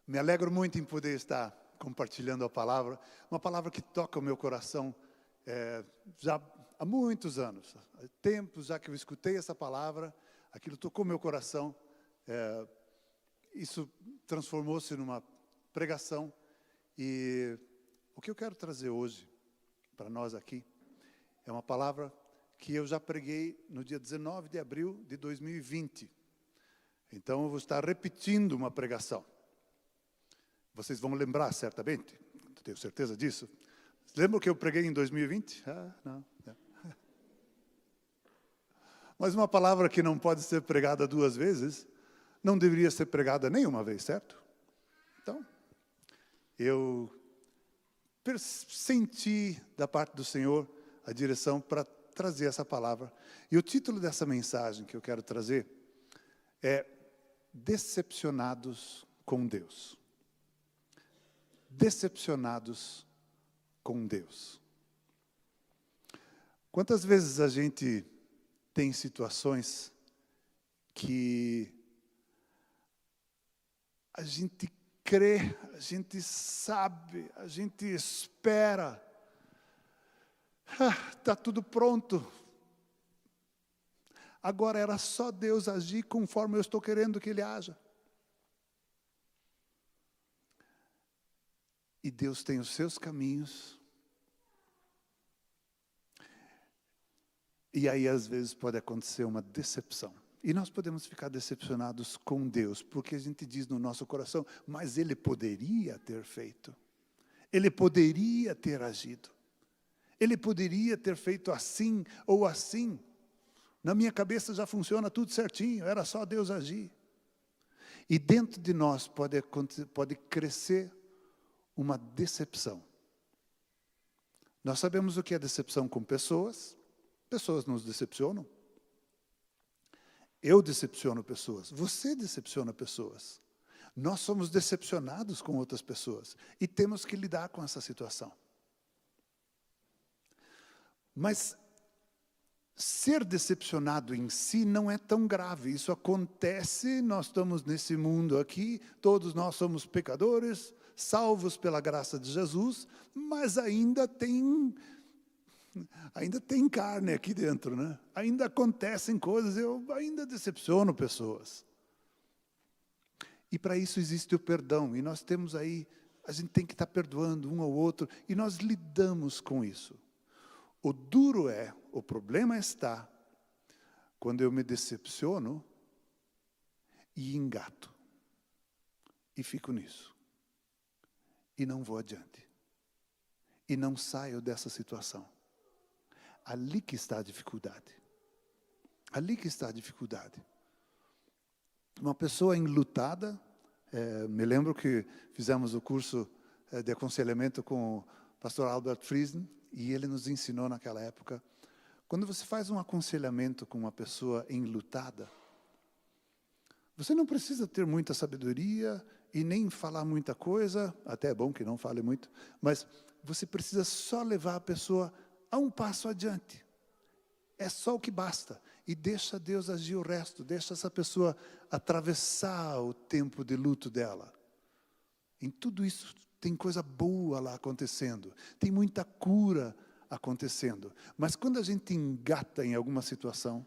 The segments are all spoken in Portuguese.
Me alegro muito em poder estar compartilhando a palavra, uma palavra que toca o meu coração já há muitos anos. Há tempos já que eu escutei essa palavra, aquilo tocou meu coração. Isso transformou-se numa pregação. E o que eu quero trazer hoje para nós aqui é uma palavra que eu já preguei no dia 19 de abril de 2020. Então eu vou estar repetindo uma pregação. Vocês vão lembrar, certamente, tenho certeza disso. Lembram que eu preguei em 2020? Não. Mas uma palavra que não pode ser pregada duas vezes, não deveria ser pregada nenhuma vez, certo? Então, eu senti da parte do Senhor a direção para trazer essa palavra. E o título dessa mensagem que eu quero trazer é Decepcionados com Deus. Decepcionados com Deus. Quantas vezes a gente tem situações que a gente crê, a gente sabe, a gente espera, está tudo pronto. Agora era só Deus agir conforme eu estou querendo que Ele haja. E Deus tem os seus caminhos. E aí, às vezes, pode acontecer uma decepção. E nós podemos ficar decepcionados com Deus, porque a gente diz no nosso coração, mas Ele poderia ter feito. Ele poderia ter agido. Ele poderia ter feito assim ou assim. Na minha cabeça já funciona tudo certinho, era só Deus agir. E dentro de nós pode crescer uma decepção. Nós sabemos o que é decepção com pessoas. Pessoas nos decepcionam. Eu decepciono pessoas. Você decepciona pessoas. Nós somos decepcionados com outras pessoas. E temos que lidar com essa situação. Mas ser decepcionado em si não é tão grave. Isso acontece, nós estamos nesse mundo aqui, todos nós somos pecadores, salvos pela graça de Jesus, mas ainda tem carne aqui dentro, né? Ainda acontecem coisas, eu ainda decepciono pessoas. E para isso existe o perdão, e nós temos aí, a gente tem que estar perdoando um ao outro, e nós lidamos com isso. O problema está quando eu me decepciono e engato, e fico nisso. E não vou adiante. E não saio dessa situação. Ali que está a dificuldade. Ali que está a dificuldade. Uma pessoa enlutada, me lembro que fizemos o curso de aconselhamento com o pastor Albert Friesen, e ele nos ensinou naquela época, quando você faz um aconselhamento com uma pessoa enlutada, você não precisa ter muita sabedoria e nem falar muita coisa, até é bom que não fale muito, mas você precisa só levar a pessoa a um passo adiante. É só o que basta. E deixa Deus agir o resto, deixa essa pessoa atravessar o tempo de luto dela. Em tudo isso tem coisa boa lá acontecendo, tem muita cura acontecendo. Mas quando a gente engata em alguma situação,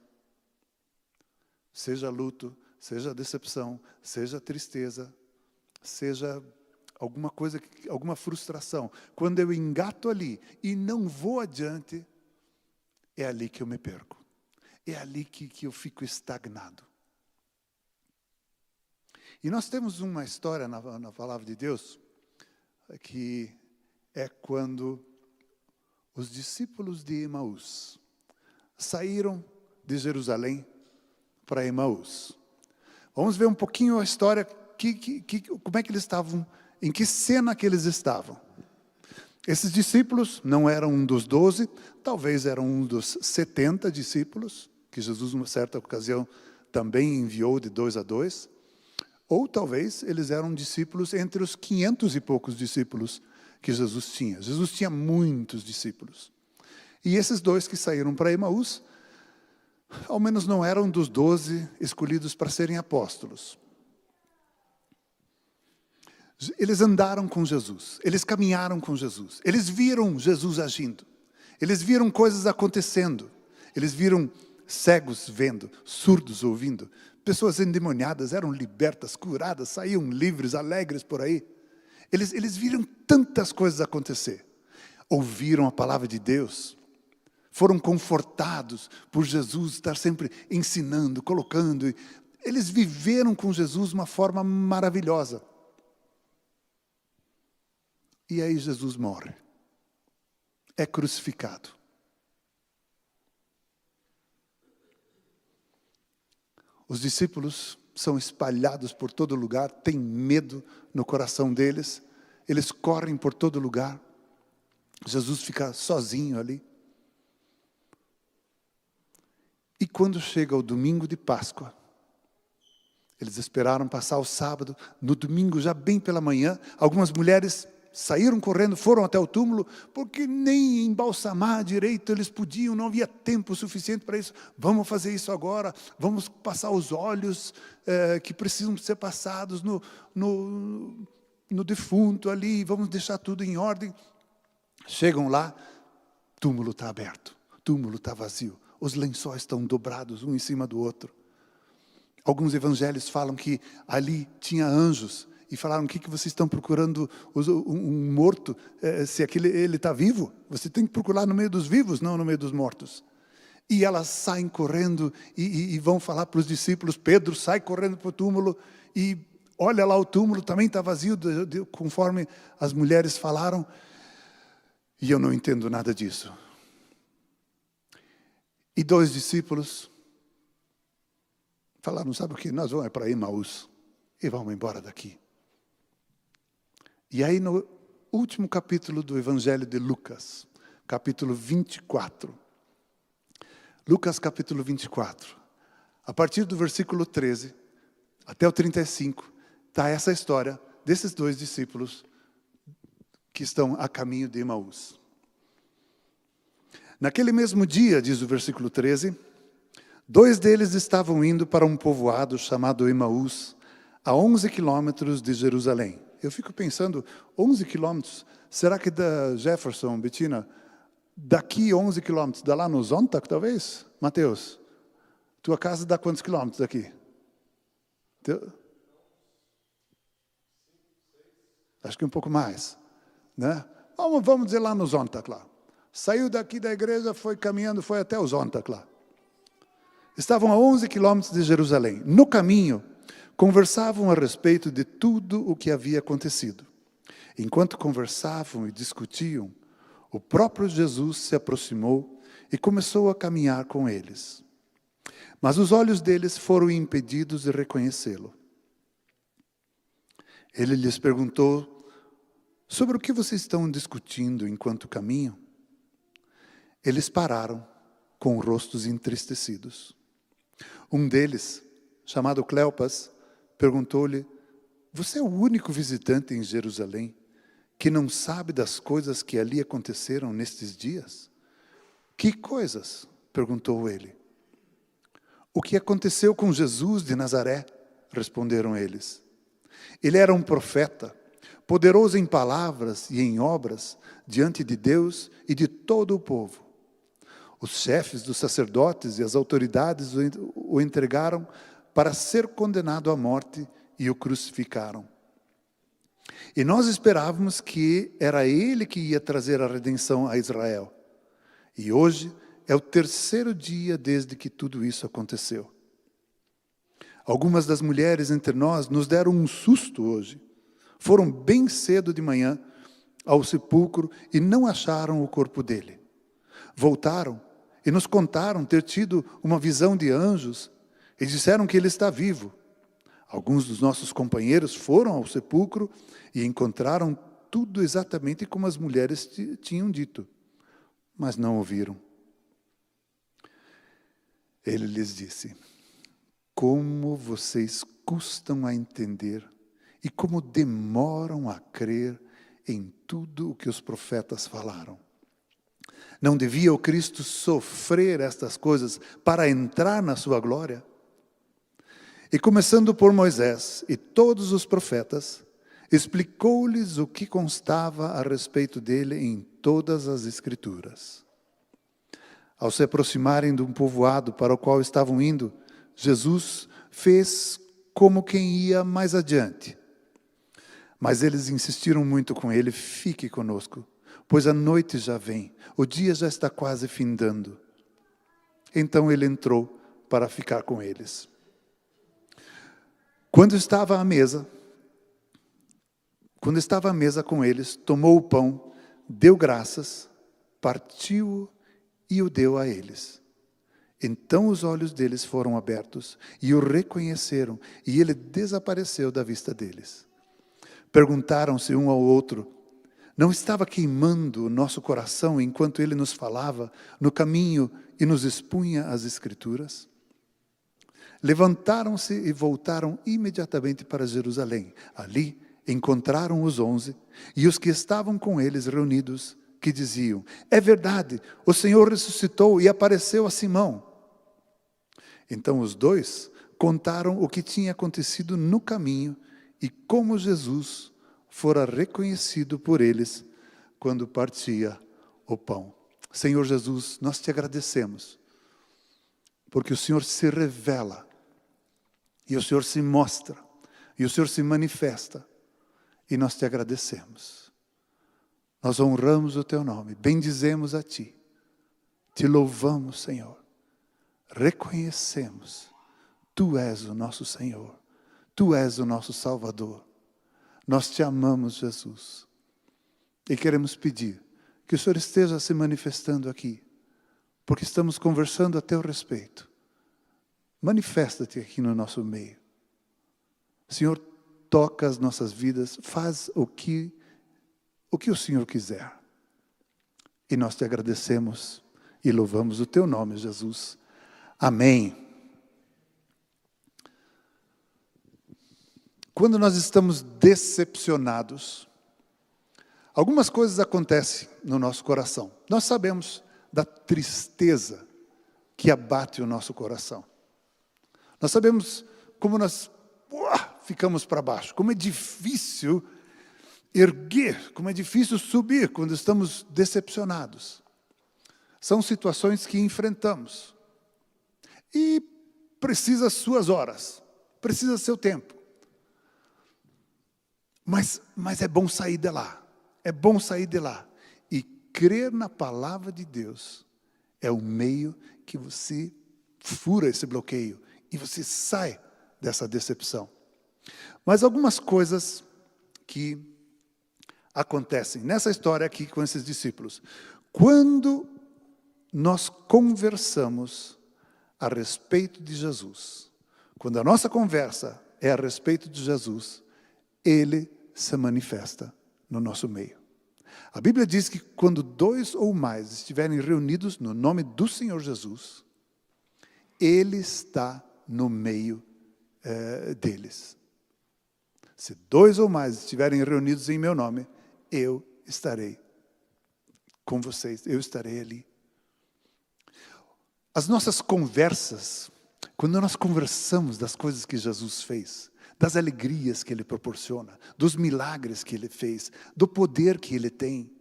seja luto, seja decepção, seja tristeza, seja alguma coisa, alguma frustração, quando eu engato ali e não vou adiante, é ali que eu me perco. É ali que eu fico estagnado. E nós temos uma história na palavra de Deus, que é quando os discípulos de Emaús saíram de Jerusalém para Emaús. Vamos ver um pouquinho a história, como é que eles estavam, em que cena que eles estavam. Esses discípulos não eram um dos 12, talvez eram um dos 70 discípulos, que Jesus, numa certa ocasião, também enviou de 2 a 2. Ou talvez eles eram discípulos entre os 500 e poucos discípulos que Jesus tinha. Jesus tinha muitos discípulos. E esses dois que saíram para Emaús, ao menos não eram dos 12 escolhidos para serem apóstolos. Eles andaram com Jesus, eles caminharam com Jesus, eles viram Jesus agindo, eles viram coisas acontecendo, eles viram cegos vendo, surdos ouvindo, pessoas endemoniadas eram libertas, curadas, saíam livres, alegres por aí. Eles viram tantas coisas acontecer, ouviram a palavra de Deus, foram confortados por Jesus estar sempre ensinando, colocando. Eles viveram com Jesus de uma forma maravilhosa. E aí Jesus morre, é crucificado. Os discípulos são espalhados por todo lugar, tem medo no coração deles, eles correm por todo lugar. Jesus fica sozinho ali. E quando chega o domingo de Páscoa, eles esperaram passar o sábado, no domingo já bem pela manhã, algumas mulheres saíram correndo, foram até o túmulo, porque nem embalsamar direito eles podiam, não havia tempo suficiente para isso. Vamos fazer isso agora, vamos passar os óleos que precisam ser passados no defunto ali, vamos deixar tudo em ordem. Chegam lá, túmulo está aberto, túmulo está vazio, os lençóis estão dobrados um em cima do outro. Alguns evangelhos falam que ali tinha anjos, e falaram: o que vocês estão procurando um morto, se ele está vivo? Você tem que procurar no meio dos vivos, não no meio dos mortos. E elas saem correndo e vão falar para os discípulos. Pedro sai correndo para o túmulo e olha lá, o túmulo também está vazio, conforme as mulheres falaram. E eu não entendo nada disso. E 2 discípulos falaram: sabe o que? Nós vamos para Emaús e vamos embora daqui. E aí no último capítulo do Evangelho de Lucas, capítulo 24. Lucas capítulo 24. A partir do versículo 13 até o 35, está essa história desses 2 discípulos que estão a caminho de Emaús. Naquele mesmo dia, diz o versículo 13, 2 deles estavam indo para um povoado chamado Emaús, a 11 quilômetros de Jerusalém. Eu fico pensando, 11 quilômetros, será que da Jefferson, Bettina, daqui 11 quilômetros, dá lá no Zonta, talvez? Mateus, tua casa dá quantos quilômetros daqui? Acho que um pouco mais, né? Vamos dizer lá no Zonta, lá. Saiu daqui da igreja, foi caminhando, foi até o Zonta, lá. Estavam a 11 quilômetros de Jerusalém. No caminho, conversavam a respeito de tudo o que havia acontecido. Enquanto conversavam e discutiam, o próprio Jesus se aproximou e começou a caminhar com eles. Mas os olhos deles foram impedidos de reconhecê-lo. Ele lhes perguntou: sobre o que vocês estão discutindo enquanto caminham? Eles pararam, com rostos entristecidos. Um deles, chamado Cleopas, perguntou-lhe: você é o único visitante em Jerusalém que não sabe das coisas que ali aconteceram nestes dias? Que coisas? Perguntou ele. O que aconteceu com Jesus de Nazaré? Responderam eles. Ele era um profeta, poderoso em palavras e em obras, diante de Deus e de todo o povo. Os chefes dos sacerdotes e as autoridades o entregaram para ser condenado à morte e o crucificaram. E nós esperávamos que era ele que ia trazer a redenção a Israel. E hoje é o 3º dia desde que tudo isso aconteceu. Algumas das mulheres entre nós nos deram um susto hoje. Foram bem cedo de manhã ao sepulcro e não acharam o corpo dele. Voltaram e nos contaram ter tido uma visão de anjos e disseram que ele está vivo. Alguns dos nossos companheiros foram ao sepulcro e encontraram tudo exatamente como as mulheres tinham dito, mas não ouviram. Ele lhes disse: como vocês custam a entender e como demoram a crer em tudo o que os profetas falaram. Não devia o Cristo sofrer estas coisas para entrar na sua glória? E começando por Moisés e todos os profetas, explicou-lhes o que constava a respeito dele em todas as Escrituras. Ao se aproximarem de um povoado para o qual estavam indo, Jesus fez como quem ia mais adiante. Mas eles insistiram muito com ele: fique conosco, pois a noite já vem, o dia já está quase findando. Então ele entrou para ficar com eles. Quando estava à mesa com eles, tomou o pão, deu graças, partiu-o e o deu a eles. Então os olhos deles foram abertos e o reconheceram, e ele desapareceu da vista deles. Perguntaram-se um ao outro: não estava queimando o nosso coração enquanto ele nos falava no caminho e nos expunha as Escrituras? Levantaram-se e voltaram imediatamente para Jerusalém. Ali encontraram os 11 e os que estavam com eles reunidos, que diziam: é verdade, o Senhor ressuscitou e apareceu a Simão. Então os dois contaram o que tinha acontecido no caminho e como Jesus fora reconhecido por eles quando partia o pão. Senhor Jesus, nós te agradecemos, porque o Senhor se revela, e o Senhor se mostra, e o Senhor se manifesta, e nós te agradecemos. Nós honramos o teu nome, bendizemos a ti, te louvamos, Senhor, reconhecemos, tu és o nosso Senhor, tu és o nosso Salvador. Nós te amamos, Jesus, e queremos pedir que o Senhor esteja se manifestando aqui, porque estamos conversando a teu respeito. Manifesta-te aqui no nosso meio. Senhor, toca as nossas vidas, faz o que o Senhor quiser. E nós te agradecemos e louvamos o teu nome, Jesus. Amém. Quando nós estamos decepcionados, algumas coisas acontecem no nosso coração. Nós sabemos da tristeza que abate o nosso coração. Nós sabemos como nós ficamos para baixo, como é difícil erguer, como é difícil subir quando estamos decepcionados. São situações que enfrentamos. E precisa suas horas, precisa seu tempo. Mas é bom sair de lá. É bom sair de lá. E crer na palavra de Deus é o meio que você fura esse bloqueio e você sai dessa decepção. Mas algumas coisas que acontecem nessa história aqui com esses discípulos. Quando nós conversamos a respeito de Jesus, quando a nossa conversa é a respeito de Jesus, Ele se manifesta no nosso meio. A Bíblia diz que quando 2 ou mais estiverem reunidos no nome do Senhor Jesus, Ele está no meio deles. Se 2 ou mais estiverem reunidos em meu nome, eu estarei com vocês, eu estarei ali. As nossas conversas, quando nós conversamos das coisas que Jesus fez, das alegrias que Ele proporciona, dos milagres que Ele fez, do poder que Ele tem,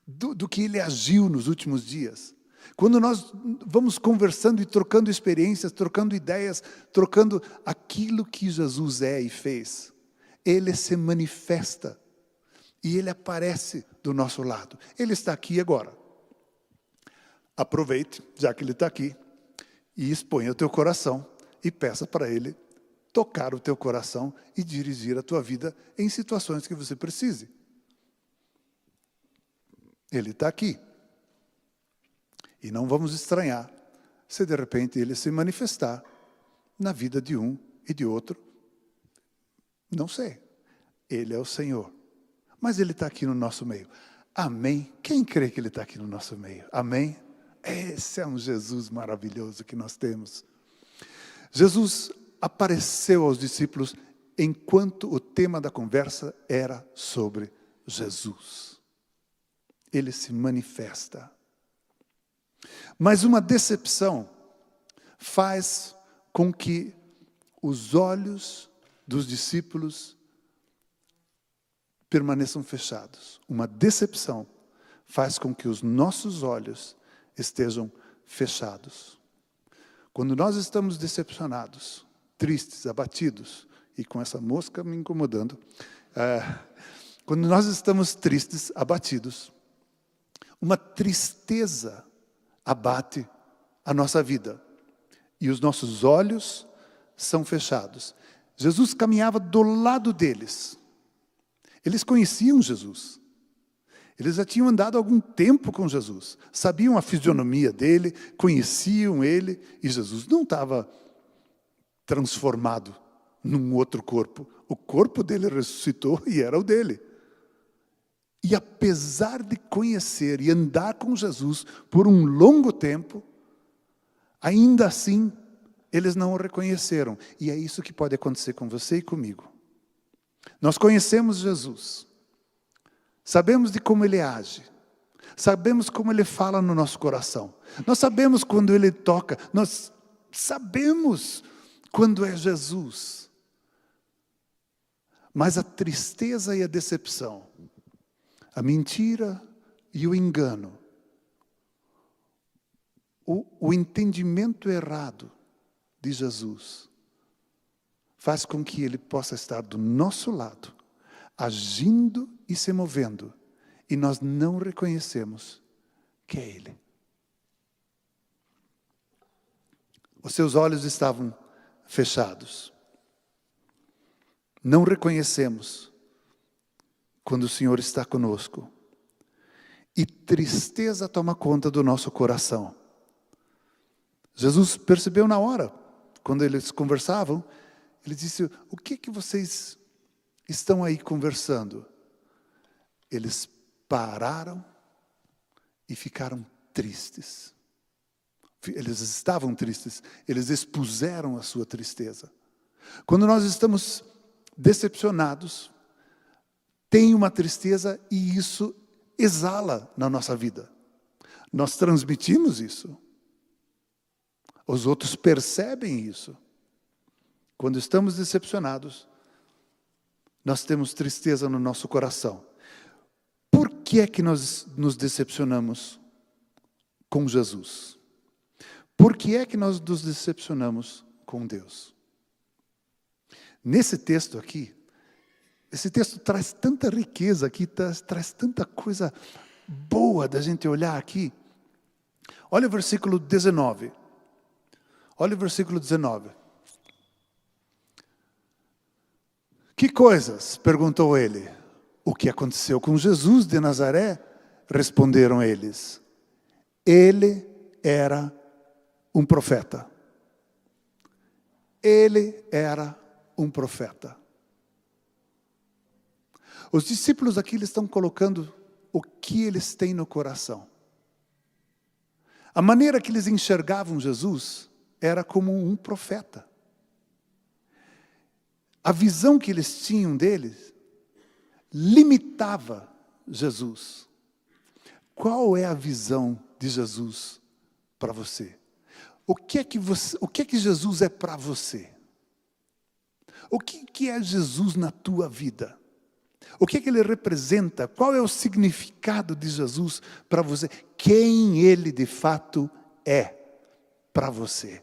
do que Ele agiu nos últimos dias. Quando nós vamos conversando e trocando experiências, trocando ideias, trocando aquilo que Jesus é e fez, Ele se manifesta e Ele aparece do nosso lado. Ele está aqui agora. Aproveite, já que Ele está aqui, e exponha o teu coração e peça para Ele tocar o teu coração e dirigir a tua vida em situações que você precise. Ele está aqui. E não vamos estranhar se de repente Ele se manifestar na vida de um e de outro. Não sei. Ele é o Senhor. Mas Ele está aqui no nosso meio. Amém? Quem crê que Ele está aqui no nosso meio? Amém? Esse é um Jesus maravilhoso que nós temos. Jesus apareceu aos discípulos enquanto o tema da conversa era sobre Jesus. Ele se manifesta. Mas uma decepção faz com que os olhos dos discípulos permaneçam fechados. Uma decepção faz com que os nossos olhos estejam fechados. Quando nós estamos decepcionados, tristes, abatidos, e com essa mosca me incomodando, quando nós estamos tristes, abatidos, uma tristeza abate a nossa vida. E os nossos olhos são fechados. Jesus caminhava do lado deles. Eles conheciam Jesus. Eles já tinham andado algum tempo com Jesus. Sabiam a fisionomia dele, conheciam ele. E Jesus não estava transformado num outro corpo. O corpo dele ressuscitou e era o dele. E apesar de conhecer e andar com Jesus por um longo tempo, ainda assim, eles não o reconheceram. E é isso que pode acontecer com você e comigo. Nós conhecemos Jesus. Sabemos de como Ele age. Sabemos como Ele fala no nosso coração. Nós sabemos quando Ele toca. Nós sabemos quando é Jesus. Mas a tristeza e a decepção, a mentira e o engano, o entendimento errado de Jesus, faz com que Ele possa estar do nosso lado, agindo e se movendo, e nós não reconhecemos que é Ele. Os seus olhos estavam fechados. Não reconhecemos quando o Senhor está conosco. E tristeza toma conta do nosso coração. Jesus percebeu na hora, quando eles conversavam, ele disse: o que vocês estão aí conversando? Eles pararam e ficaram tristes. Eles estavam tristes, eles expuseram a sua tristeza. Quando nós estamos decepcionados, tem uma tristeza e isso exala na nossa vida. Nós transmitimos isso. Os outros percebem isso. Quando estamos decepcionados, nós temos tristeza no nosso coração. Por que é que nós nos decepcionamos com Jesus? Por que é que nós nos decepcionamos com Deus? Nesse texto aqui, esse texto traz tanta riqueza aqui, traz tanta coisa boa da gente olhar aqui. Olha o versículo 19. Olha o versículo 19. Que coisas? Perguntou ele. O que aconteceu com Jesus de Nazaré? Responderam eles. Ele era um profeta. Ele era um profeta. Os discípulos aqui eles estão colocando o que eles têm no coração. A maneira que eles enxergavam Jesus era como um profeta. A visão que eles tinham dele limitava Jesus. Qual é a visão de Jesus para você? O que é que Jesus é para você? O que é Jesus na tua vida? O que é que Ele representa? Qual é o significado de Jesus para você? Quem Ele de fato é para você?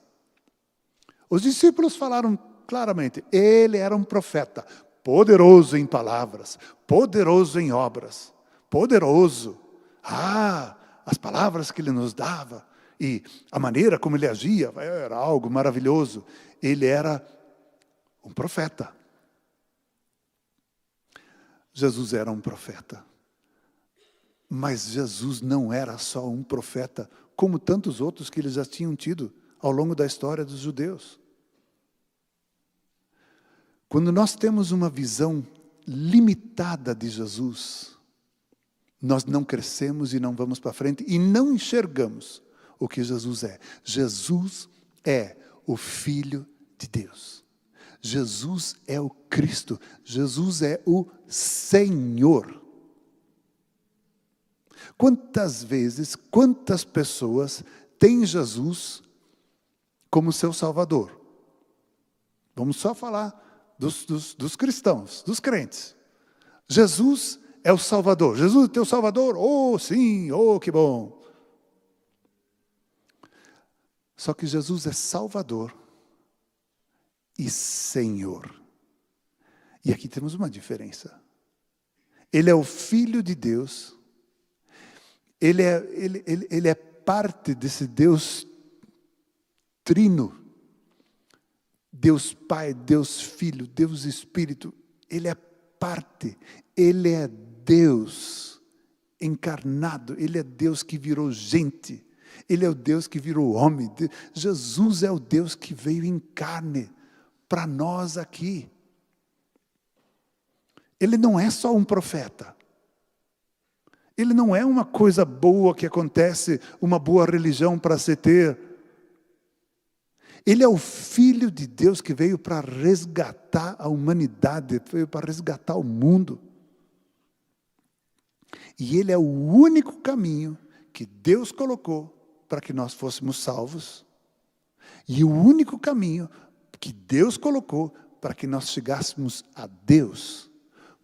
Os discípulos falaram claramente, Ele era um profeta, poderoso em palavras, poderoso em obras, poderoso. As palavras que Ele nos dava e a maneira como Ele agia, era algo maravilhoso. Ele era um profeta. Jesus era um profeta. Mas Jesus não era só um profeta, como tantos outros que eles já tinham tido ao longo da história dos judeus. Quando nós temos uma visão limitada de Jesus, nós não crescemos e não vamos para frente e não enxergamos o que Jesus é. Jesus é o Filho de Deus. Jesus é o Cristo. Jesus é o Senhor. Quantas vezes, quantas pessoas têm Jesus como seu Salvador? Vamos só falar dos cristãos, dos crentes. Jesus é o Salvador. Jesus é teu Salvador? Oh, sim, oh, que bom. Só que Jesus é Salvador e Senhor. E aqui temos uma diferença. Ele é o Filho de Deus. Ele é parte desse Deus trino. Deus Pai, Deus Filho, Deus Espírito. Ele é parte. Ele é Deus encarnado. Ele é Deus que virou gente. Ele é o Deus que virou homem. Jesus é o Deus que veio em carne para nós aqui. Ele não é só um profeta. Ele não é uma coisa boa que acontece, uma boa religião para se ter. Ele é o Filho de Deus que veio para resgatar a humanidade, veio para resgatar o mundo. E Ele é o único caminho que Deus colocou para que nós fôssemos salvos. E o único caminho que Deus colocou para que nós chegássemos a Deus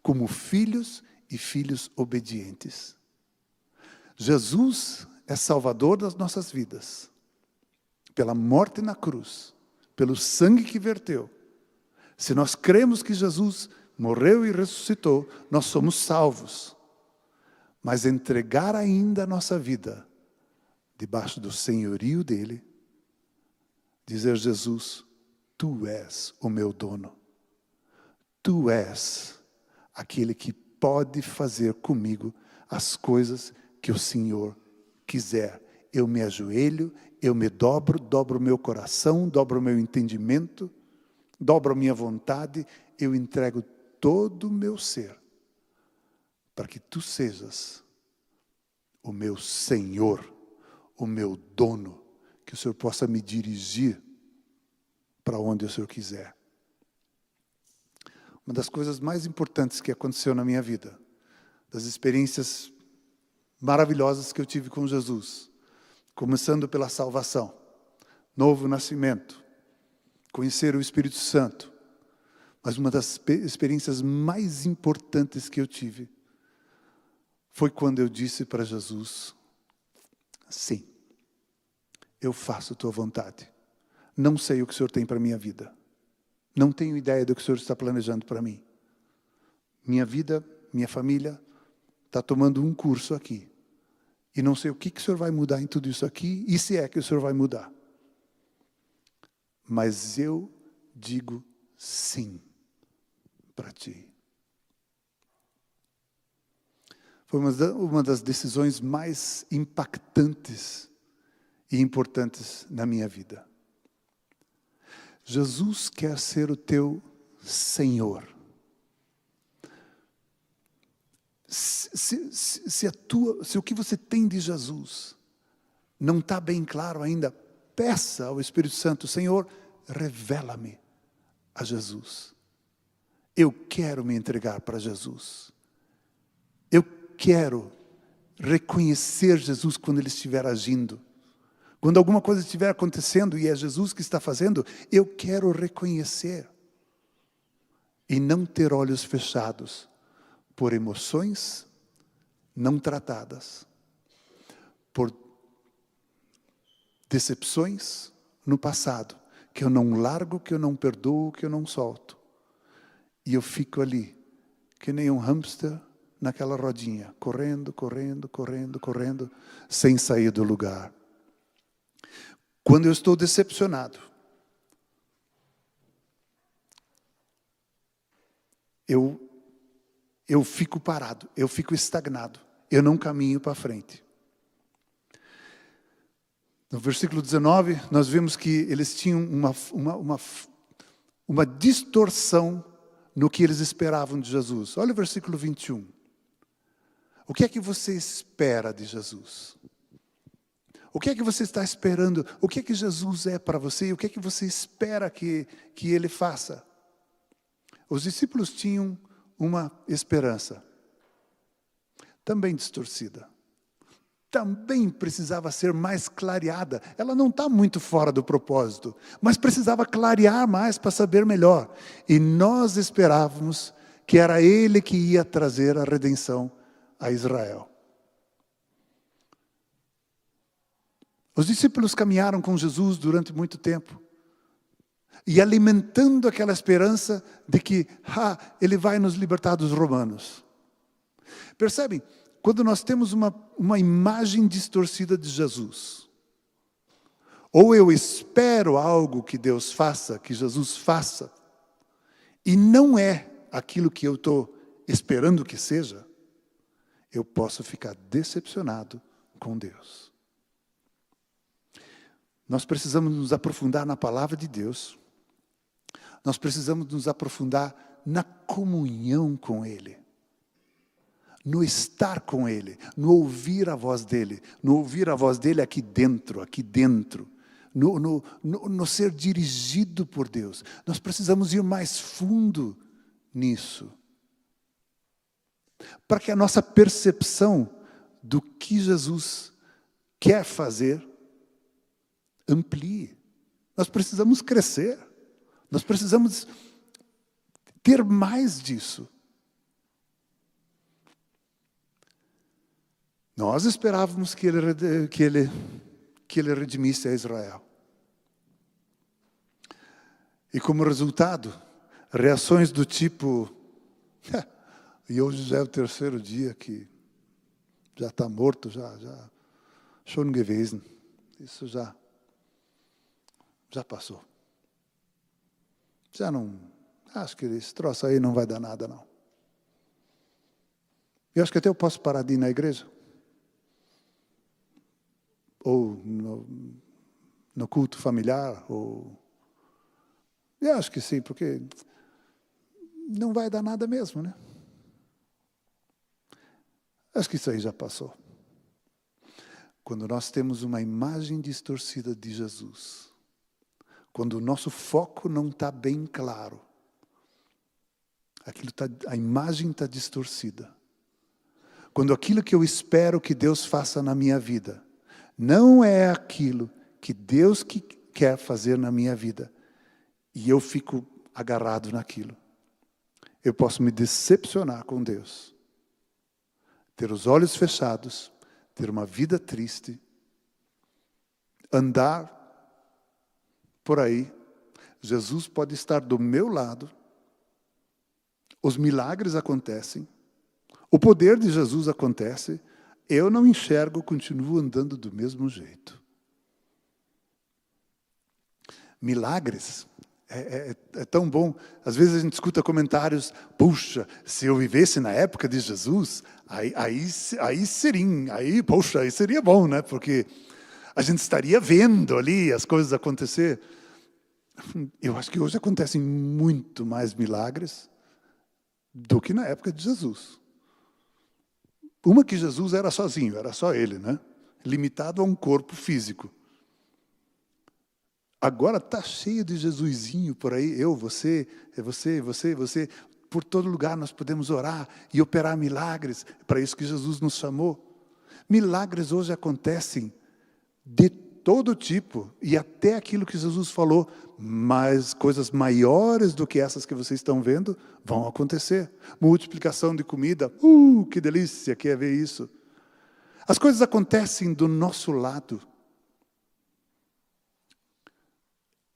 como filhos e filhos obedientes. Jesus é Salvador das nossas vidas. Pela morte na cruz, pelo sangue que verteu. Se nós cremos que Jesus morreu e ressuscitou, nós somos salvos. Mas entregar ainda a nossa vida debaixo do senhorio dele, dizer: Jesus, tu és o meu dono. Tu és aquele que pode fazer comigo as coisas que o Senhor quiser. Eu me ajoelho, eu me dobro o meu coração, dobro o meu entendimento, dobro a minha vontade, eu entrego todo o meu ser, para que tu sejas o meu Senhor, o meu dono, que o Senhor possa me dirigir para onde o Senhor quiser. Uma das coisas mais importantes que aconteceu na minha vida, das experiências maravilhosas que eu tive com Jesus, começando pela salvação, novo nascimento, conhecer o Espírito Santo, mas uma das experiências mais importantes que eu tive foi quando eu disse para Jesus: sim, eu faço a tua vontade. Não sei o que o Senhor tem para a minha vida. Não tenho ideia do que o Senhor está planejando para mim. Minha vida, minha família, está tomando um curso aqui. E não sei o que o Senhor vai mudar em tudo isso aqui, e se é que o Senhor vai mudar. Mas eu digo sim para ti. Foi uma das decisões mais impactantes e importantes na minha vida. Jesus quer ser o teu Senhor. Se o que você tem de Jesus não está bem claro ainda, peça ao Espírito Santo: Senhor, revela-me a Jesus. Eu quero me entregar para Jesus. Eu quero reconhecer Jesus quando Ele estiver agindo. Quando alguma coisa estiver acontecendo e é Jesus que está fazendo, eu quero reconhecer. E não ter olhos fechados por emoções não tratadas, por decepções no passado, que eu não largo, que eu não perdoo, que eu não solto. E eu fico ali, que nem um hamster naquela rodinha, correndo, sem sair do lugar. Quando eu estou decepcionado, eu fico parado, eu fico estagnado, eu não caminho para frente. No versículo 19, nós vimos que eles tinham uma distorção no que eles esperavam de Jesus. Olha o versículo 21. O que é que você espera de Jesus? O que é que você está esperando? O que é que Jesus é para você? O que é que você espera que Ele faça? Os discípulos tinham uma esperança, também distorcida. Também precisava ser mais clareada. Ela não está muito fora do propósito, mas precisava clarear mais para saber melhor. E nós esperávamos que era Ele que ia trazer a redenção a Israel. Os discípulos caminharam com Jesus durante muito tempo, e alimentando aquela esperança de que Ele vai nos libertar dos romanos. Percebem? Quando nós temos uma imagem distorcida de Jesus, ou eu espero algo que Deus faça, que Jesus faça, e não é aquilo que eu estou esperando que seja, eu posso ficar decepcionado com Deus. Nós precisamos nos aprofundar na palavra de Deus. Nós precisamos nos aprofundar na comunhão com Ele. No estar com Ele, no ouvir a voz dEle. No ouvir a voz dEle aqui dentro. No ser dirigido por Deus. Nós precisamos ir mais fundo nisso. Para que a nossa percepção do que Jesus quer fazer amplie. Nós precisamos crescer. Nós precisamos ter mais disso. Nós esperávamos que ele redimisse a Israel. E como resultado, reações do tipo, e hoje já é o terceiro dia que já está morto, já schon gewesen. Isso já passou. Já não, acho que esse troço aí não vai dar nada, não. Eu acho que até eu posso parar de ir na igreja. Ou no culto familiar, ou... Eu acho que sim, porque não vai dar nada mesmo, né? Acho que isso aí já passou. Quando nós temos uma imagem distorcida de Jesus, quando o nosso foco não está bem claro, a imagem está distorcida. Quando aquilo que eu espero que Deus faça na minha vida, não é aquilo que Deus quer fazer na minha vida, e eu fico agarrado naquilo, eu posso me decepcionar com Deus, ter os olhos fechados, ter uma vida triste, andar por aí. Jesus pode estar do meu lado, os milagres acontecem, o poder de Jesus acontece, eu não enxergo, continuo andando do mesmo jeito. Milagres é tão bom. Às vezes a gente escuta comentários, puxa, se eu vivesse na época de Jesus, aí seria bom, né? Porque a gente estaria vendo ali as coisas acontecer. Eu acho que hoje acontecem muito mais milagres do que na época de Jesus. Uma que Jesus era sozinho, era só ele, né? Limitado a um corpo físico. Agora está cheio de Jesusinho por aí, você. Por todo lugar nós podemos orar e operar milagres, para isso que Jesus nos chamou. Milagres hoje acontecem de todo tipo, e até aquilo que Jesus falou, mas coisas maiores do que essas que vocês estão vendo, vão acontecer. Multiplicação de comida, que delícia que é ver isso. As coisas acontecem do nosso lado.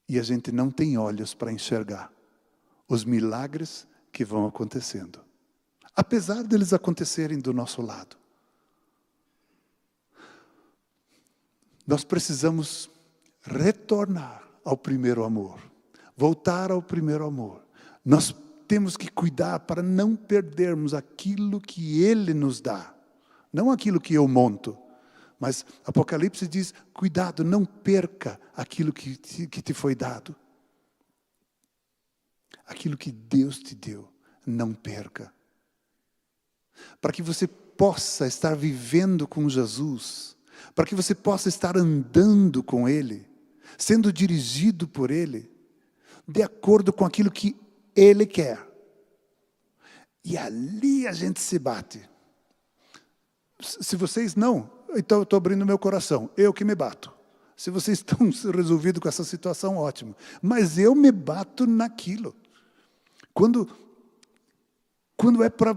E a gente não tem olhos para enxergar os milagres que vão acontecendo. Apesar deles acontecerem do nosso lado. Nós precisamos retornar ao primeiro amor. Voltar ao primeiro amor. Nós temos que cuidar para não perdermos aquilo que Ele nos dá. Não aquilo que eu monto. Mas Apocalipse diz, cuidado, não perca aquilo que te foi dado. Aquilo que Deus te deu, não perca. Para que você possa estar vivendo com Jesus, para que você possa estar andando com Ele, sendo dirigido por Ele, de acordo com aquilo que Ele quer. E ali a gente se bate. Se vocês não, então eu estou abrindo meu coração, eu que me bato. Se vocês estão resolvidos com essa situação, ótimo. Mas eu me bato naquilo. Quando Quando é para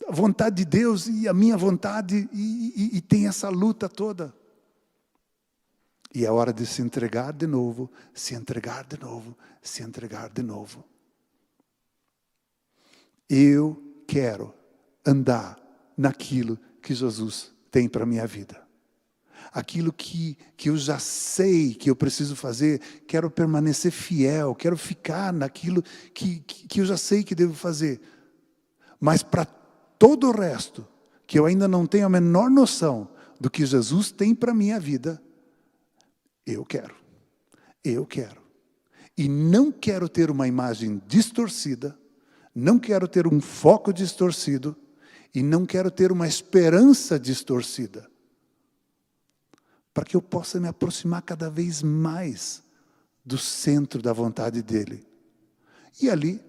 a vontade de Deus e a minha vontade, e tem essa luta toda. E é hora de se entregar de novo, se entregar de novo, se entregar de novo. Eu quero andar naquilo que Jesus tem para a minha vida. Aquilo que eu já sei que eu preciso fazer, quero permanecer fiel, quero ficar naquilo que eu já sei que devo fazer. Mas para todo o resto, que eu ainda não tenho a menor noção do que Jesus tem para a minha vida, eu quero. E não quero ter uma imagem distorcida, não quero ter um foco distorcido, e não quero ter uma esperança distorcida, para que eu possa me aproximar cada vez mais do centro da vontade dEle. E ali,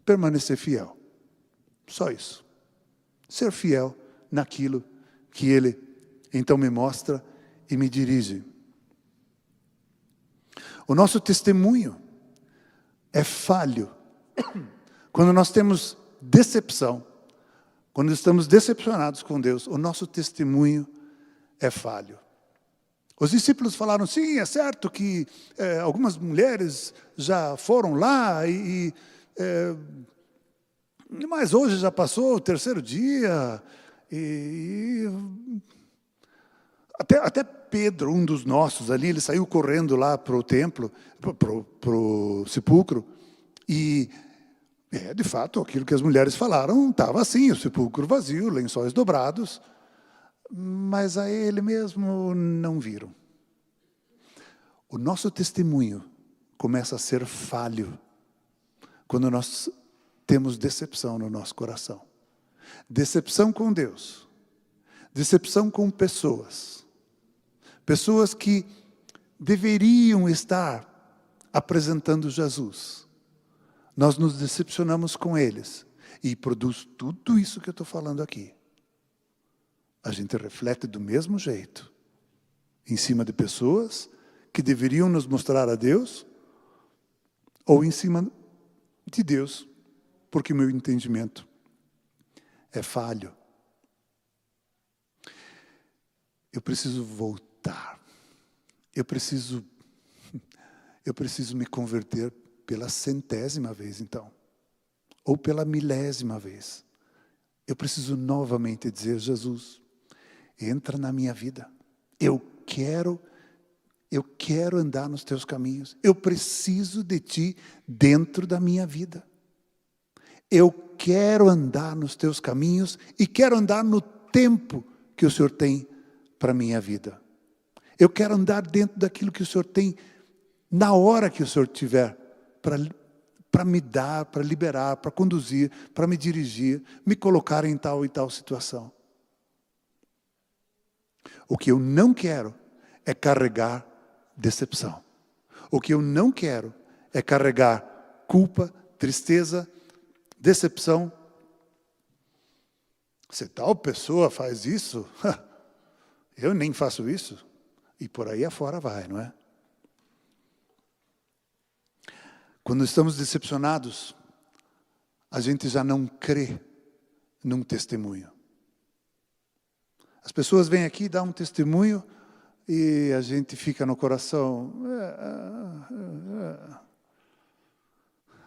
permanecer fiel. Só isso. Ser fiel naquilo que Ele então me mostra e me dirige. O nosso testemunho é falho quando nós temos decepção, quando estamos decepcionados com Deus. O nosso testemunho é falho. Os discípulos falaram, sim, é certo que algumas mulheres já foram lá, mas hoje já passou o terceiro dia, até Pedro, um dos nossos ali, ele saiu correndo lá para o templo, para o sepulcro, e de fato, aquilo que as mulheres falaram estava assim, o sepulcro vazio, lençóis dobrados, mas a ele mesmo não viram. O nosso testemunho começa a ser falho quando nós temos decepção no nosso coração. Decepção com Deus, decepção com pessoas. Pessoas que deveriam estar apresentando Jesus. Nós nos decepcionamos com eles e produz tudo isso que eu estou falando aqui. A gente reflete do mesmo jeito em cima de pessoas que deveriam nos mostrar a Deus ou em cima de Deus, porque o meu entendimento é falho. Eu preciso voltar. Eu preciso me converter pela 100ª vez, então. Ou pela 1000ª vez. Eu preciso novamente dizer, Jesus, entra na minha vida. Eu quero andar nos teus caminhos. Eu preciso de ti dentro da minha vida. Eu quero andar nos teus caminhos e quero andar no tempo que o Senhor tem para a minha vida. Eu quero andar dentro daquilo que o Senhor tem na hora que o Senhor tiver para me dar, para liberar, para conduzir, para me dirigir, me colocar em tal e tal situação. O que eu não quero é carregar decepção. O que eu não quero é carregar culpa, tristeza, decepção. Se tal pessoa faz isso, eu nem faço isso. E por aí afora vai, não é? Quando estamos decepcionados, a gente já não crê num testemunho. As pessoas vêm aqui dar um testemunho e a gente fica no coração.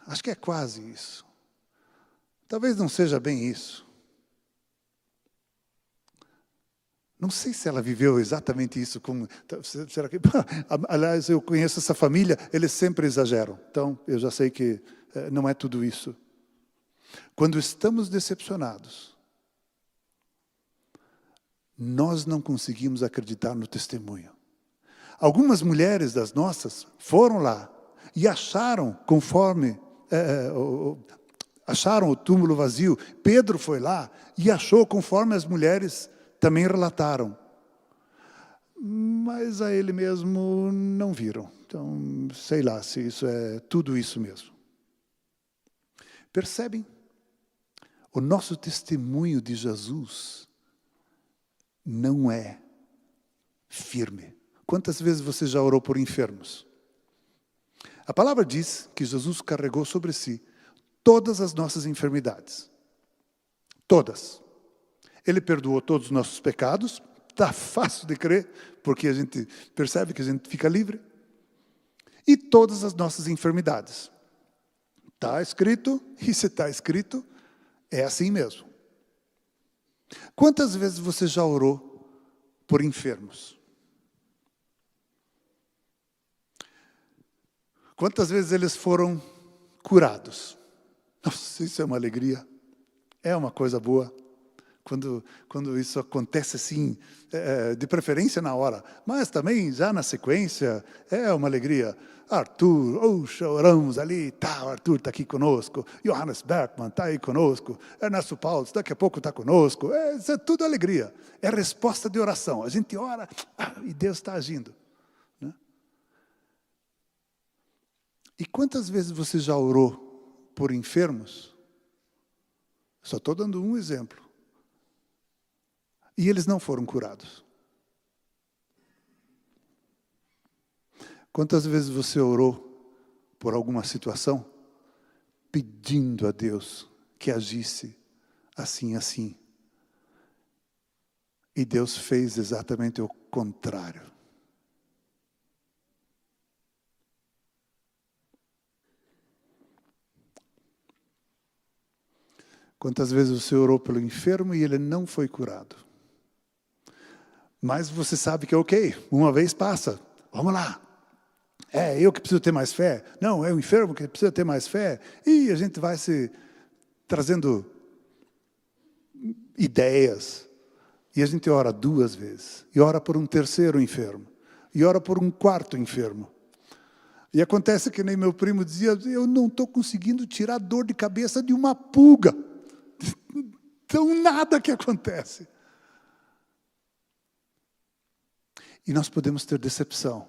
Acho que é quase isso. Talvez não seja bem isso. Não sei se ela viveu exatamente isso. Será que, aliás, eu conheço essa família, eles sempre exageram. Então, eu já sei que não é tudo isso. Quando estamos decepcionados, nós não conseguimos acreditar no testemunho. Algumas mulheres das nossas foram lá e acharam, acharam o túmulo vazio. Pedro foi lá e achou conforme as mulheres também relataram. Mas a ele mesmo não viram. Então, sei lá se isso é tudo isso mesmo. Percebem? O nosso testemunho de Jesus não é firme. Quantas vezes você já orou por enfermos? A palavra diz que Jesus carregou sobre si todas as nossas enfermidades. Todas. Ele perdoou todos os nossos pecados. Está fácil de crer, porque a gente percebe que a gente fica livre. E todas as nossas enfermidades. Está escrito, e se está escrito, é assim mesmo. Quantas vezes você já orou por enfermos? Quantas vezes eles foram curados? Nossa, isso é uma alegria. É uma coisa boa. Quando isso acontece assim, de preferência na hora, mas também já na sequência, é uma alegria. Arthur, choramos ali, o Arthur está aqui conosco, Johannes Bergman está aí conosco, Ernesto Paulo, daqui a pouco está conosco, isso é tudo alegria, é resposta de oração, a gente ora e Deus está agindo. Né? E quantas vezes você já orou por enfermos? Só estou dando um exemplo. E eles não foram curados. Quantas vezes você orou por alguma situação, pedindo a Deus que agisse assim, assim? E Deus fez exatamente o contrário. Quantas vezes você orou pelo enfermo e ele não foi curado? Mas você sabe que ok, uma vez passa, vamos lá. É eu que preciso ter mais fé? Não, é o enfermo que precisa ter mais fé. E a gente vai se trazendo ideias. E a gente ora 2 vezes. E ora por um terceiro enfermo. E ora por um quarto enfermo. E acontece que nem meu primo dizia, eu não estou conseguindo tirar a dor de cabeça de uma pulga. Então nada que acontece. E nós podemos ter decepção.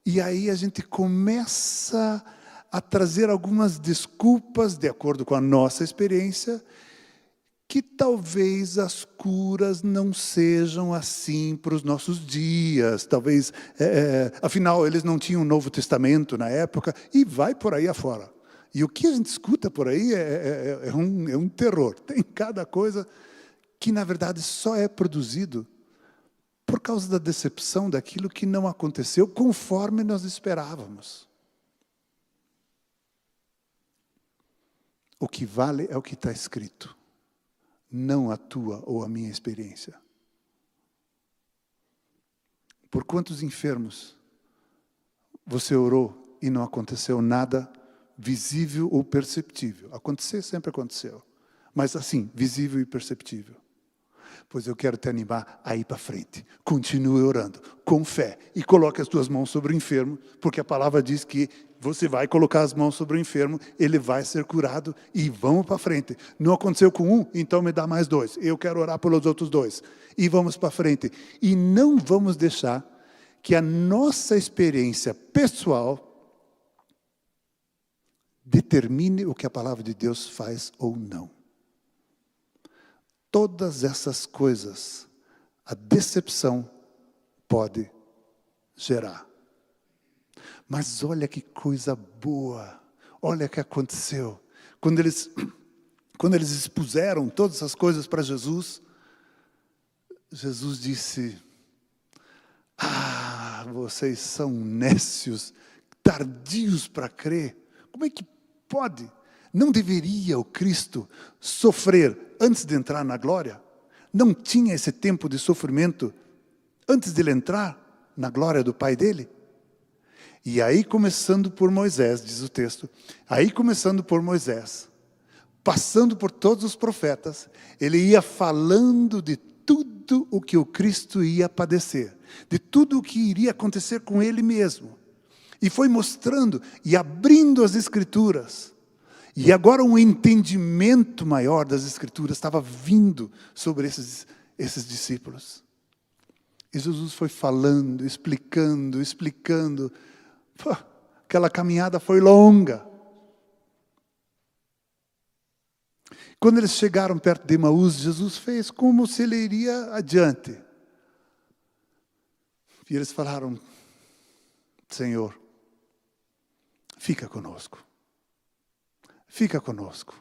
E aí a gente começa a trazer algumas desculpas, de acordo com a nossa experiência, que talvez as curas não sejam assim para os nossos dias. Talvez, afinal, eles não tinham o Novo Testamento na época, e vai por aí afora. E o que a gente escuta por aí é um terror. Tem cada coisa que, na verdade, só é produzido por causa da decepção daquilo que não aconteceu conforme nós esperávamos. O que vale é o que está escrito, não a tua ou a minha experiência. Por quantos enfermos você orou e não aconteceu nada visível ou perceptível? Acontecer sempre aconteceu, mas assim, visível e perceptível. Pois eu quero te animar a ir para frente. Continue orando, com fé. E coloque as tuas mãos sobre o enfermo, porque a palavra diz que você vai colocar as mãos sobre o enfermo, ele vai ser curado e vamos para frente. Não aconteceu com um, então me dá mais 2. Eu quero orar pelos outros 2. E vamos para frente. E não vamos deixar que a nossa experiência pessoal determine o que a palavra de Deus faz ou não. Todas essas coisas, a decepção pode gerar. Mas olha que coisa boa, olha o que aconteceu. Quando eles expuseram todas essas coisas para Jesus, Jesus disse, vocês são nécios, tardios para crer. Como é que pode? Não deveria o Cristo sofrer antes de entrar na glória? Não tinha esse tempo de sofrimento antes de ele entrar na glória do Pai dele? E aí começando por Moisés, diz o texto, aí começando por Moisés, passando por todos os profetas, ele ia falando de tudo o que o Cristo ia padecer, de tudo o que iria acontecer com ele mesmo. E foi mostrando e abrindo as Escrituras. E agora um entendimento maior das Escrituras estava vindo sobre esses discípulos. E Jesus foi falando, explicando. Pô, aquela caminhada foi longa. Quando eles chegaram perto de Emaús, Jesus fez como se ele iria adiante. E eles falaram, Senhor, fica conosco. fica conosco.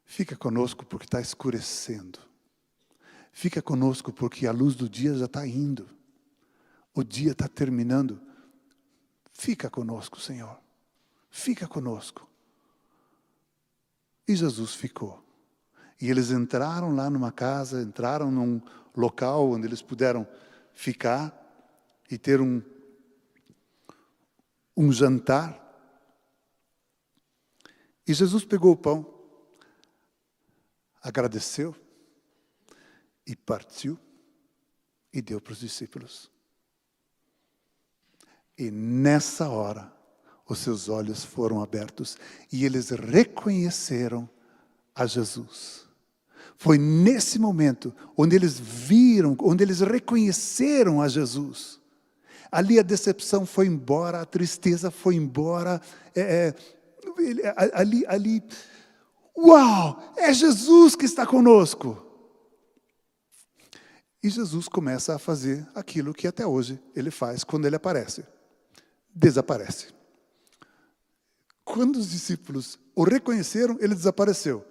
Fica conosco porque está escurecendo. Fica conosco porque a luz do dia já está indo. O dia está terminando. Fica conosco, Senhor. Fica conosco. E Jesus ficou. E eles entraram lá numa casa, entraram num local onde eles puderam ficar e ter um jantar. E Jesus pegou o pão, agradeceu e partiu e deu para os discípulos. E nessa hora, os seus olhos foram abertos e eles reconheceram a Jesus. Foi nesse momento onde eles viram, onde eles reconheceram a Jesus. Ali a decepção foi embora, a tristeza foi embora. Ali, uau, é Jesus que está conosco. E Jesus começa a fazer aquilo que até hoje ele faz quando ele aparece. Desaparece. Quando os discípulos o reconheceram, ele desapareceu.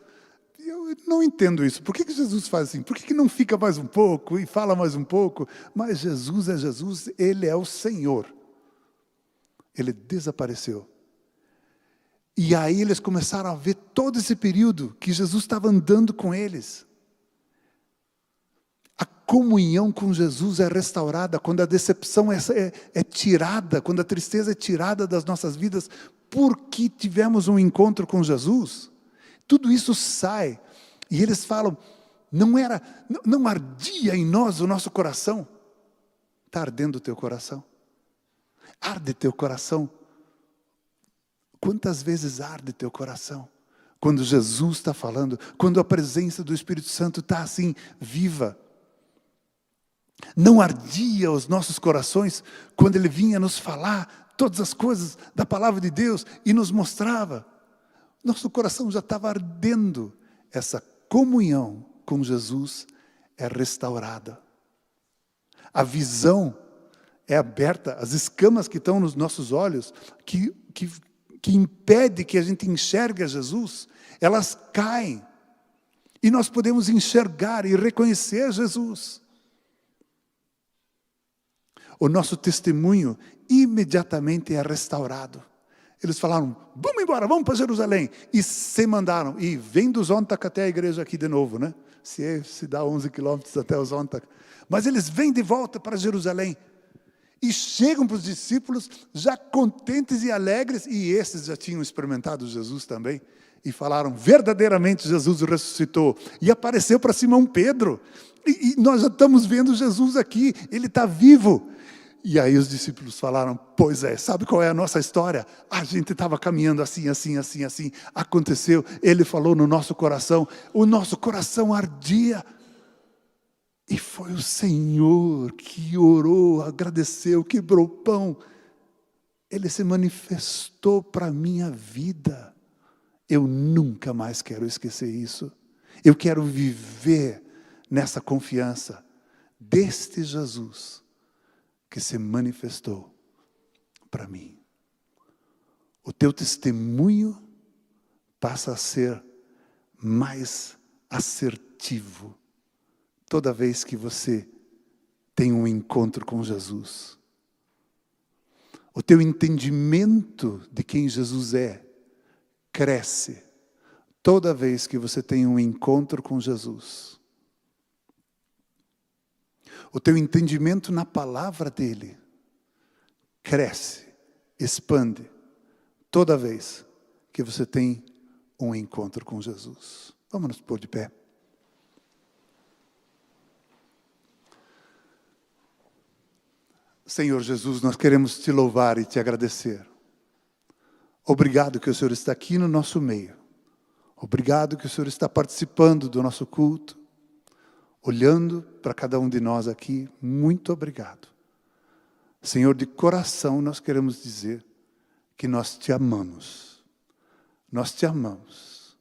Eu não entendo isso. Por que Jesus faz assim? Por que não fica mais um pouco e fala mais um pouco? Mas Jesus é Jesus, Ele é o Senhor. Ele desapareceu. E aí eles começaram a ver todo esse período que Jesus estava andando com eles. A comunhão com Jesus é restaurada quando a decepção é tirada, quando a tristeza é tirada das nossas vidas, porque tivemos um encontro com Jesus. Tudo isso sai. E eles falam, não ardia em nós o nosso coração? Está ardendo o teu coração? Arde teu coração? Quantas vezes arde teu coração? Quando Jesus está falando, quando a presença do Espírito Santo está assim, viva. Não ardia os nossos corações quando Ele vinha nos falar todas as coisas da palavra de Deus e nos mostrava. Nosso coração já estava ardendo. Essa comunhão com Jesus é restaurada. A visão é aberta. As escamas que estão nos nossos olhos, que impede que a gente enxergue a Jesus, elas caem. E nós podemos enxergar e reconhecer Jesus. O nosso testemunho imediatamente é restaurado. Eles falaram, vamos embora, vamos para Jerusalém. E se mandaram. E vem do Zontac até a igreja aqui de novo, né? Se dá 11 quilômetros até o Zontac. Mas eles vêm de volta para Jerusalém. E chegam para os discípulos já contentes e alegres. E esses já tinham experimentado Jesus também. E falaram, verdadeiramente Jesus ressuscitou. E apareceu para Simão Pedro. E nós já estamos vendo Jesus aqui. Ele está vivo. E aí os discípulos falaram, pois é, sabe qual é a nossa história? A gente estava caminhando assim, assim, assim, assim. Aconteceu, Ele falou no nosso coração, o nosso coração ardia. E foi o Senhor que orou, agradeceu, quebrou o pão. Ele se manifestou para a minha vida. Eu nunca mais quero esquecer isso. Eu quero viver nessa confiança deste Jesus que se manifestou para mim. O teu testemunho passa a ser mais assertivo toda vez que você tem um encontro com Jesus. O teu entendimento de quem Jesus é cresce toda vez que você tem um encontro com Jesus. O teu entendimento na palavra dele cresce, expande, toda vez que você tem um encontro com Jesus. Vamos nos pôr de pé. Senhor Jesus, nós queremos te louvar e te agradecer. Obrigado que o Senhor está aqui no nosso meio. Obrigado que o Senhor está participando do nosso culto. Olhando para cada um de nós aqui, muito obrigado. Senhor, de coração nós queremos dizer que nós te amamos. Nós te amamos.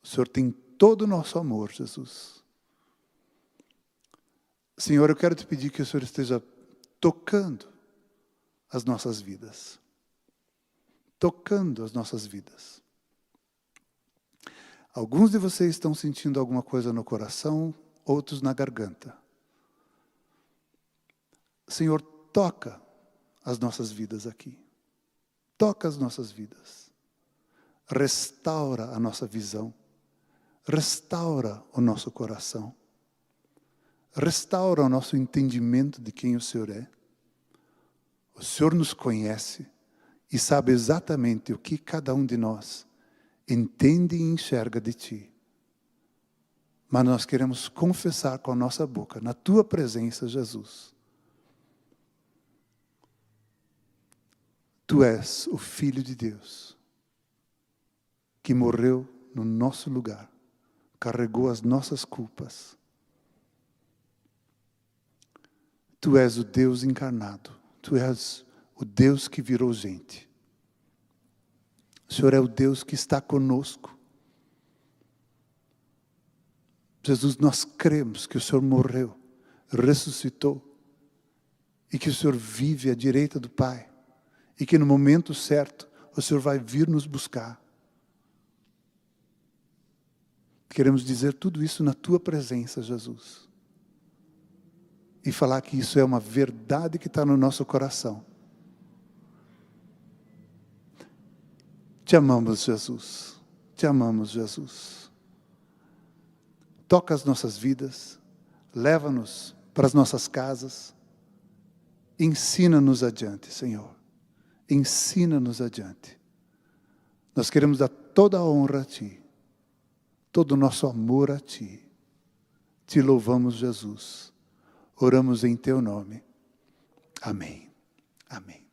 O Senhor tem todo o nosso amor, Jesus. Senhor, eu quero te pedir que o Senhor esteja tocando as nossas vidas. tocando as nossas vidas. Alguns de vocês estão sentindo alguma coisa no coração, outros na garganta. Senhor, toca as nossas vidas aqui. Toca as nossas vidas. Restaura a nossa visão. Restaura o nosso coração. Restaura o nosso entendimento de quem o Senhor é. O Senhor nos conhece e sabe exatamente o que cada um de nós entende e enxerga de Ti. Mas nós queremos confessar com a nossa boca, na Tua presença, Jesus. Tu és o Filho de Deus, que morreu no nosso lugar, carregou as nossas culpas. Tu és o Deus encarnado, Tu és o Deus que virou gente. O Senhor é o Deus que está conosco. Jesus, nós cremos que o Senhor morreu, ressuscitou, e que o Senhor vive à direita do Pai, e que no momento certo o Senhor vai vir nos buscar. Queremos dizer tudo isso na Tua presença, Jesus. E falar que isso é uma verdade que está no nosso coração. Te amamos, Jesus. Te amamos, Jesus. Toca as nossas vidas, leva-nos para as nossas casas, ensina-nos adiante, Senhor. Ensina-nos adiante. Nós queremos dar toda a honra a Ti, todo o nosso amor a Ti. Te louvamos, Jesus. Oramos em Teu nome. Amém. Amém.